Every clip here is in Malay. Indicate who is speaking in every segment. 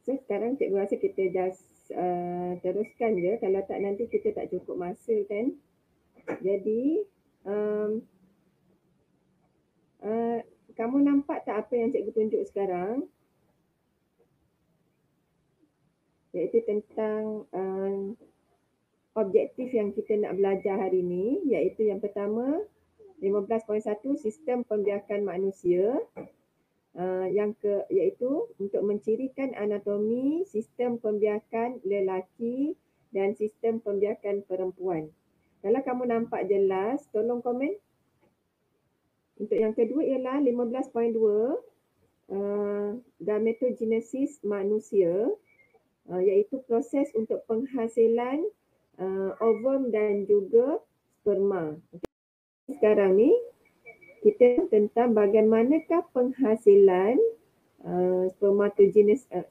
Speaker 1: So sekarang cikgu rasa kita just teruskan je, kalau tak nanti kita tak cukup masa kan. Jadi kamu nampak tak apa yang cikgu tunjuk sekarang? Iaitu tentang objektif yang kita nak belajar hari ini, iaitu yang pertama 15.1 sistem pembiakan manusia. Iaitu untuk mencirikan anatomi sistem pembiakan lelaki dan sistem pembiakan perempuan. Kalau kamu nampak jelas, tolong komen. Untuk yang kedua ialah 15.2 gametogenesis manusia, iaitu proses untuk penghasilan ovum dan juga sperma. Sekarang ni kita tentang bagaimanakah penghasilan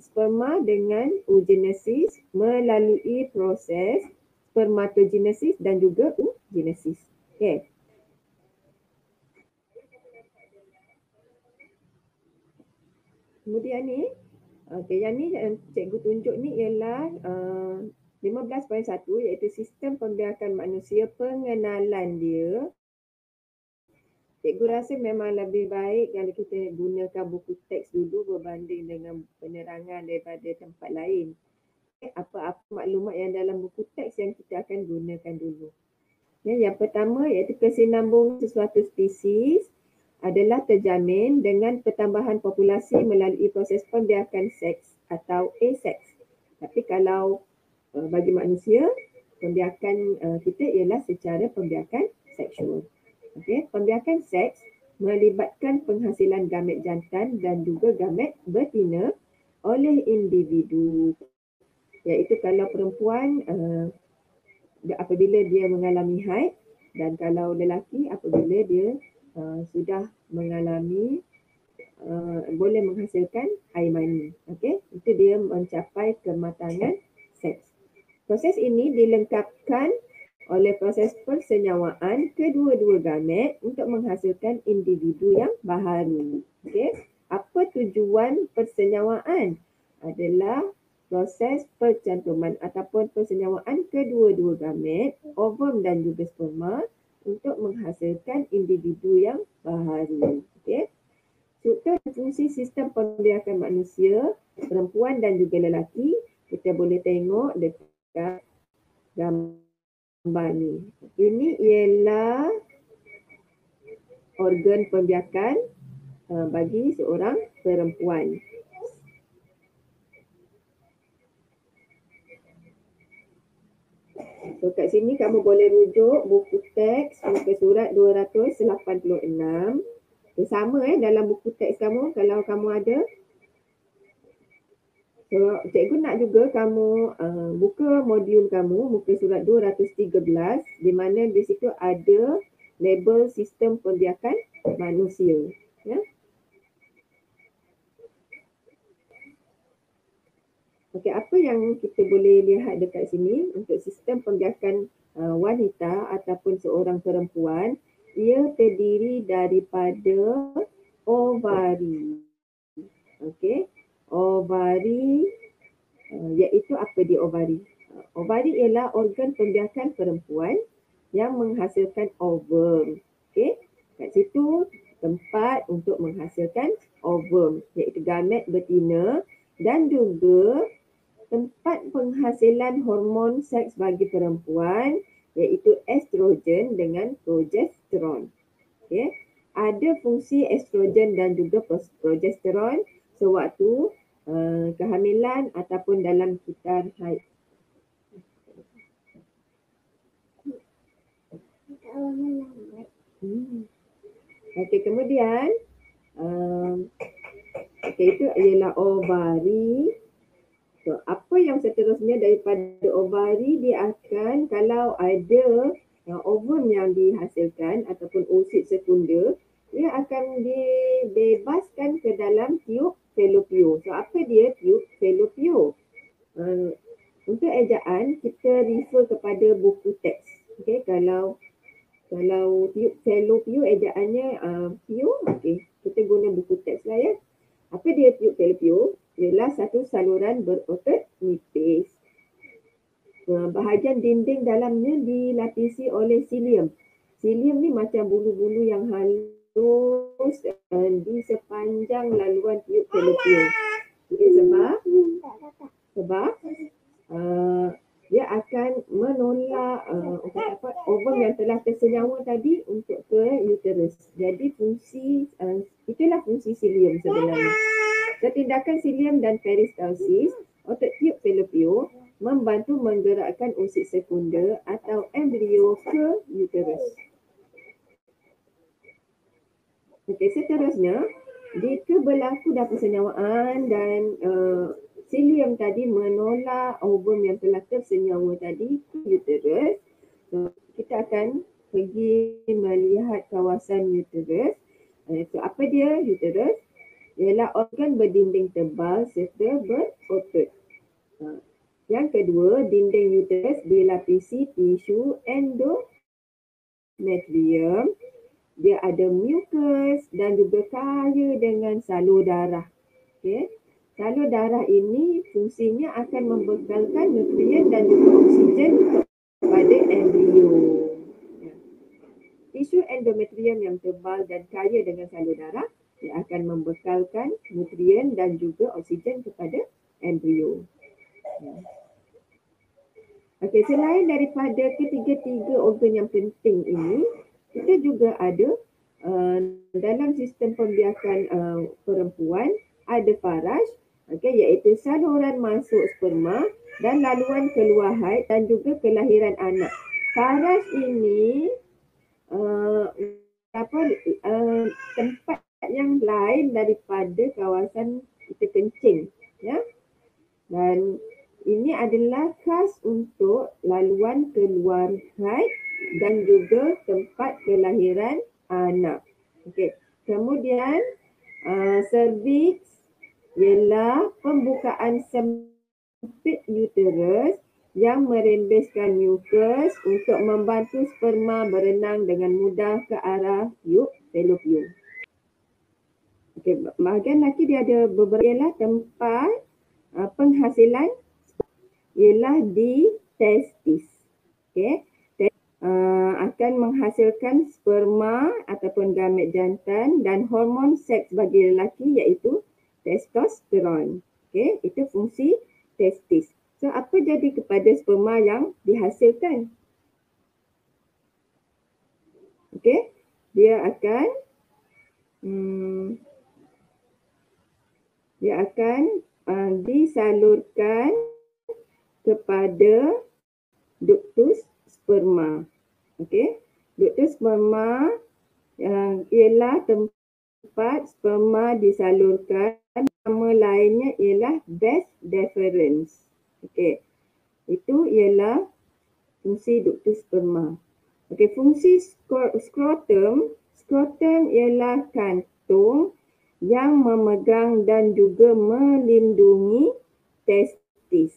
Speaker 1: sperma dengan oogenesis melalui proses spermatogenesis dan juga oogenesis. Okay. Kemudian ni, yang ni cikgu tunjuk ni ialah 15.1 iaitu sistem pembiakan manusia, pengenalan dia. Cikgu rasa memang lebih baik kalau kita gunakan buku teks dulu berbanding dengan penerangan daripada tempat lain. Apa-apa maklumat yang dalam buku teks yang kita akan gunakan dulu. Yang pertama iaitu kesinambungan sesuatu spesies adalah terjamin dengan pertambahan populasi melalui proses pembiakan seks atau aseks. Tapi kalau bagi manusia, pembiakan kita ialah secara pembiakan seksual. Okay. Pembiakan seks melibatkan penghasilan gamet jantan dan juga gamet betina oleh individu. Iaitu kalau perempuan apabila dia mengalami haid, dan kalau lelaki apabila dia sudah mengalami boleh menghasilkan air mani. Okay. Itu dia mencapai kematangan seks. Proses ini dilengkapkan oleh proses persenyawaan kedua-dua gamet untuk menghasilkan individu yang baharu. Okay. Apa tujuan persenyawaan? Adalah proses percantuman ataupun persenyawaan kedua-dua gamet, ovum dan juga sperma untuk menghasilkan individu yang baharu. Okay. Struktur dan fungsi sistem pembiakan manusia, perempuan dan juga lelaki, kita boleh tengok dekat gambar ni. Ini ialah organ pembiakan bagi seorang perempuan. So kat sini kamu boleh rujuk buku teks muka surat 286. Sama dalam buku teks kamu kalau kamu ada. So cikgu nak juga kamu buka modul kamu muka surat 213 di mana di situ ada label sistem pembiakan manusia. Ya. Okey, apa yang kita boleh lihat dekat sini untuk sistem pembiakan wanita ataupun seorang perempuan, ia terdiri daripada ovari. Okey, ovari iaitu apa dia ovari? Ovari ialah organ pembiakan perempuan yang menghasilkan ovum. Okey, kat situ tempat untuk menghasilkan ovum iaitu gamet betina dan juga tempat penghasilan hormon seks bagi perempuan iaitu estrogen dengan progesteron. Okay. Ada fungsi estrogen dan juga progesteron sewaktu kehamilan ataupun dalam kitar haid. Okay, kemudian itu ialah ovari. So, apa yang seterusnya daripada ovari, dia akan kalau ada ovum yang dihasilkan ataupun oosit sekunder, dia akan dibebaskan ke dalam tiub falopio. So apa dia tiub falopio? Untuk ejaan kita refer kepada buku teks. Okay, kalau tiub falopio ejaannya pio, okay, kita guna buku teks lah ya. Apa dia tiub falopio? ialah satu saluran berotot nipis. Bahagian dinding dalamnya dilapisi oleh silium. Silium ni macam bulu-bulu yang halus di sepanjang laluan tiup fallopian. Okay, sebab dia akan menolak ovum yang telah tersenyawa tadi untuk ke uterus. Jadi itulah fungsi silium sebenarnya. Tindakan silium dan peristalsis otot tiup fallopian membantu menggerakkan usus sekunder atau embrio ke uterus. Okey, seterusnya, jika berlaku dah persenyawaan dan silium tadi menolak ovum yang telah tersenyawa tadi ke uterus, kita akan pergi melihat kawasan uterus. Apa dia uterus? Ialah organ berdinding tebal serta berotot. Yang kedua, dinding uterus dilapisi tisu endometrium. Dia ada mucus dan juga kaya dengan salur darah. Okay. Salur darah ini fungsinya akan membekalkan nutrien dan juga oksigen kepada embrio. Tisu endometrium yang tebal dan kaya dengan salur darah, dia akan membekalkan nutrien dan juga oksigen kepada embrio. Okey, selain daripada ketiga-tiga organ yang penting ini, kita juga ada dalam sistem pembiakan perempuan ada faraj, iaitu saluran masuk sperma dan laluan keluar haid dan juga kelahiran anak. Faraj ini tempat yang lain daripada kawasan kita kencing, ya. Dan ini adalah khas untuk laluan keluar haid dan juga tempat kelahiran anak. Okey. Kemudian cervix ialah pembukaan sempit uterus yang merembeskan mucus untuk membantu sperma berenang dengan mudah ke arah tiup fallopian. Okey, bahagian lelaki dia ada beberapa ialah tempat penghasilan ialah di testis. Okey. Akan menghasilkan sperma ataupun gamet jantan dan hormon seks bagi lelaki iaitu testosteron. Okey, itu fungsi testis. So apa jadi kepada sperma yang dihasilkan? Okey, dia akan disalurkan kepada ductus sperma. Okey, ductus sperma ialah tempat sperma disalurkan. Nama lainnya ialah vas deferens. Okey, itu ialah fungsi ductus sperma. Okey, fungsi skrotum ialah kantung yang memegang dan juga melindungi testis.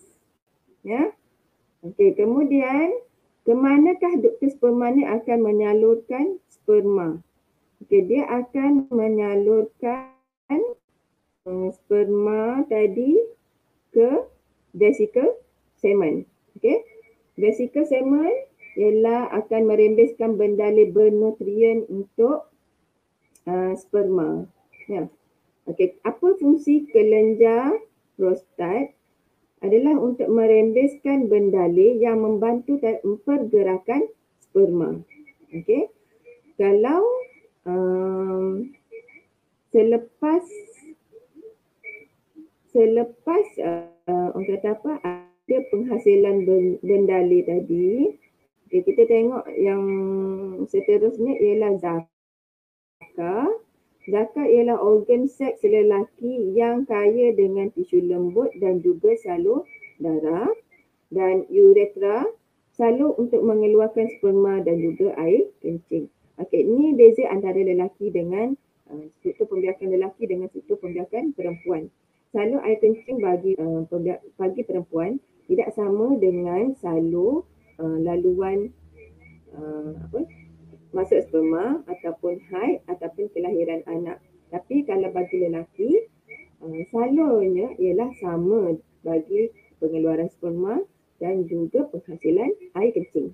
Speaker 1: Ya. Okey, kemudian ke manakah ductus sperma ni akan menyalurkan sperma? Okey, dia akan menyalurkan sperma tadi ke vesicle semen. Okey. Vesicle semen ialah akan merembeskan bendalai bernutrien untuk sperma. Ya. Okey, apa fungsi kelenjar prostat? Adalah untuk merembeskan bendalai yang membantu pergerakan sperma. Okey. Kalau selepas orang kata apa, ada penghasilan bendalai tadi, okay, kita tengok yang seterusnya ialah zakar. Zakar ialah organ seks lelaki yang kaya dengan tisu lembut dan juga salur darah, dan uretra salur untuk mengeluarkan sperma dan juga air kencing. Okey, ini beza antara lelaki dengan struktur pembiakan lelaki dengan struktur pembiakan perempuan. Salur air kencing bagi perempuan tidak sama dengan salur laluan masuk sperma ataupun haid ataupun kelahiran anak. Tapi kalau bagi lelaki, Salurnya ialah sama bagi pengeluaran sperma dan juga penghasilan air kencing.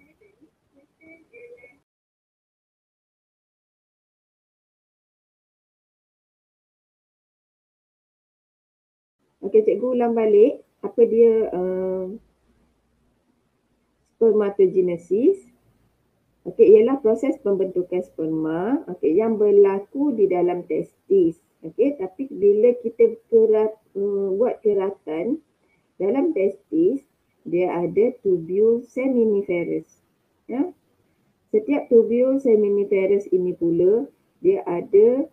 Speaker 1: Okey, cikgu ulang balik apa dia spermatogenesis. Okey, ialah proses pembentukan sperma yang berlaku di dalam testis. Okey, tapi bila kita buat keratan dalam testis, dia ada tubule seminiferus. Ya. Setiap tubule seminiferus ini pula dia ada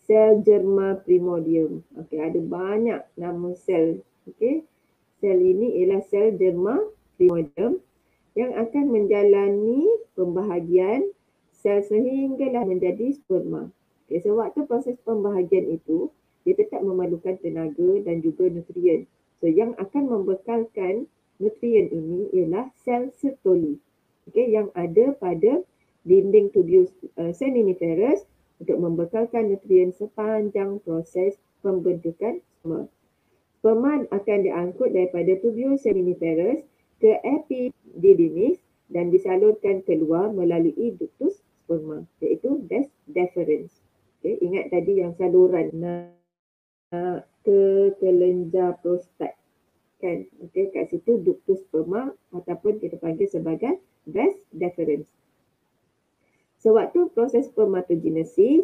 Speaker 1: sel germa primordium. Okey, ada banyak nama sel. Okey. Sel ini ialah sel germa primordium yang akan menjalani pembahagian sel sehinggalah menjadi sperma. Okay, sewaktu proses pembahagian itu, dia tetap memerlukan tenaga dan juga nutrien. So, yang akan membekalkan nutrien ini ialah sel Sertoli. Okay, yang ada pada dinding tubule seminiferus untuk membekalkan nutrien sepanjang proses pembentukan sperma. Sperma akan diangkut daripada tubule seminiferus ke epididymis dan disalurkan keluar melalui ductus sperma, iaitu vas deferens. Okay, ingat tadi yang saluran ke kelenjar prostat kan. Okay, kat situ ductus sperma ataupun kita panggil sebagai vas deferens. Sewaktu proses spermatogenesis,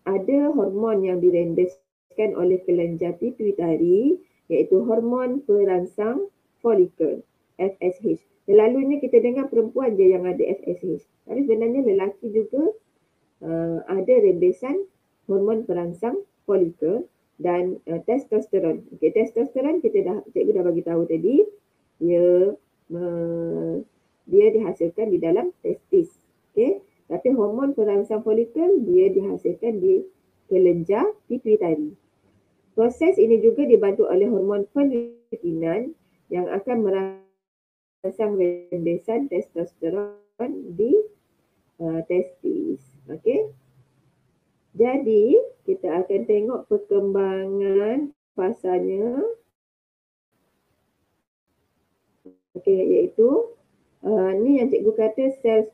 Speaker 1: ada hormon yang direndeskan oleh kelenjar pituitari, iaitu hormon perangsang folikel, FSH. Selalunya kita dengar perempuan je yang ada FSH. Tapi sebenarnya lelaki juga ada rendesan hormon perangsang folikel dan testosteron. Okay, testosteron cikgu dah bagi tahu tadi, dia dihasilkan di dalam testis. Okay? Tapi hormon perangsang folikel dia dihasilkan di kelenjar pituitari. Proses ini juga dibantu oleh hormon pelutinan yang akan merangsang rendesan testosteron di testis. Okey. Jadi, kita akan tengok perkembangan fasanya. Okey, iaitu ni yang cikgu kata sel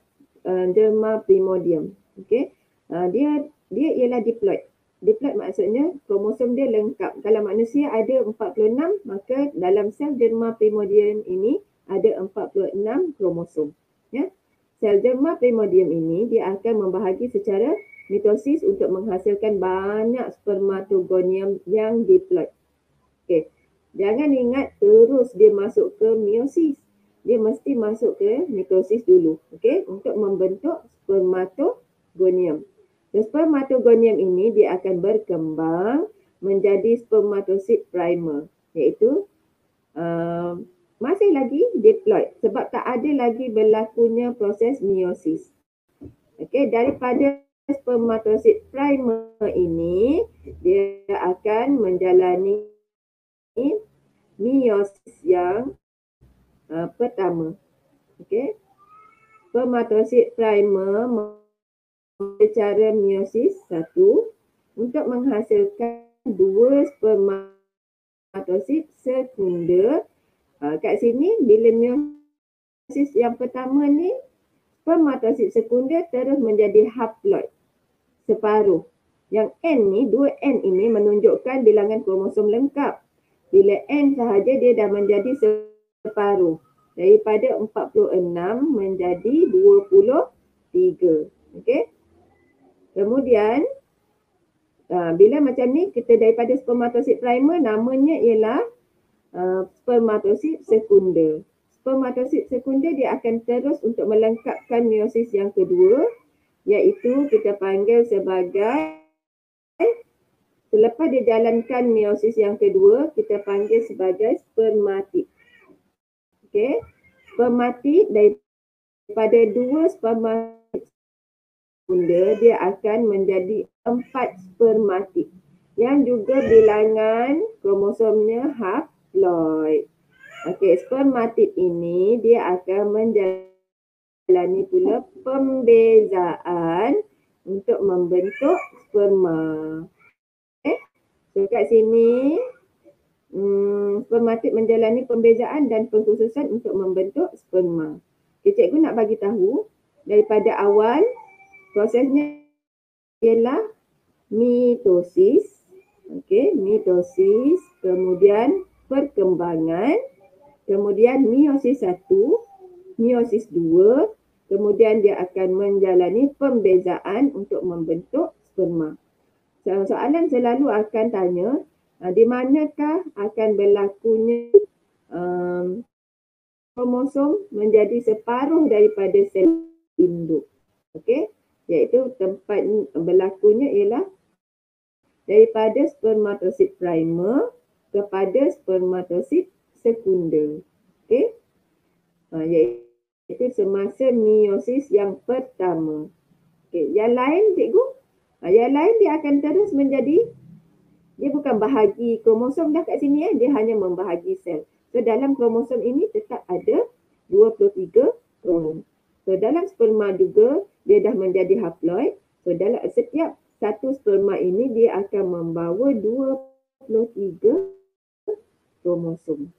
Speaker 1: derma primordium. Okey. Dia ialah diploid. Diploid maksudnya kromosom dia lengkap. Kalau manusia ada 46, maka dalam sel derma primordium ini ada 46 kromosom. Ya. Sel derma primordium ini dia akan membahagi secara mitosis untuk menghasilkan banyak spermatogonium yang diploid. Okey. Jangan ingat terus dia masuk ke meiosis. Dia mesti masuk ke mitosis dulu. Okey, untuk membentuk spermatogonium. Spermatogonium ini dia akan berkembang menjadi spermatosid primer, iaitu masih lagi diploid sebab tak ada lagi berlakunya proses meiosis. Okey, daripada spermatosid primer ini dia akan menjalani meiosis yang pertama. Okey. Spermatosid primer secara meiosis 1 untuk menghasilkan 2 spermatosid sekunder. Kat sini bila meiosis yang pertama ni, spermatosid sekunder terus menjadi haploid, separuh. Yang N ni, 2N ini menunjukkan bilangan kromosom lengkap. Bila N sahaja dia dah menjadi separuh. Daripada 46 menjadi 23. Okey. Kemudian bila macam ni kita daripada spermatosid primer namanya ialah spermatosid sekunder. Spermatosid sekunder dia akan terus untuk melengkapkan meiosis yang kedua, iaitu kita panggil sebagai, selepas dijalankan meiosis yang kedua, kita panggil sebagai spermatid. Okey. Spermatid daripada 2 spermatid sekunder dia akan menjadi 4 spermatid yang juga bilangan kromosomnya haploid. Okey, spermatid ini dia akan menjalani pula pembezaan untuk membentuk sperma. Okay. So kat sini spermatid menjalani pembezaan dan pengkhususan untuk membentuk sperma. Okay, cikgu nak bagi tahu daripada awal prosesnya ialah mitosis. Okey, mitosis, kemudian perkembangan, kemudian meiosis 1, meiosis 2, kemudian dia akan menjalani pembezaan untuk membentuk sperma. Soalan selalu akan tanya, di manakah akan berlakunya kromosom menjadi separuh daripada sel induk. Okey, iaitu tempat berlakunya ialah daripada spermatosid primer kepada spermatosid sekunder. Okey, iaitu semasa meiosis yang pertama. Okey, yang lain cikgu, yang lain dia akan terus menjadi, dia bukan bahagi kromosom dah kat sini, dia hanya membahagi sel. So dalam kromosom ini tetap ada 23 kromosom. So dalam sperma juga dia dah menjadi haploid. So dalam setiap satu sperma ini dia akan membawa 23 kromosom.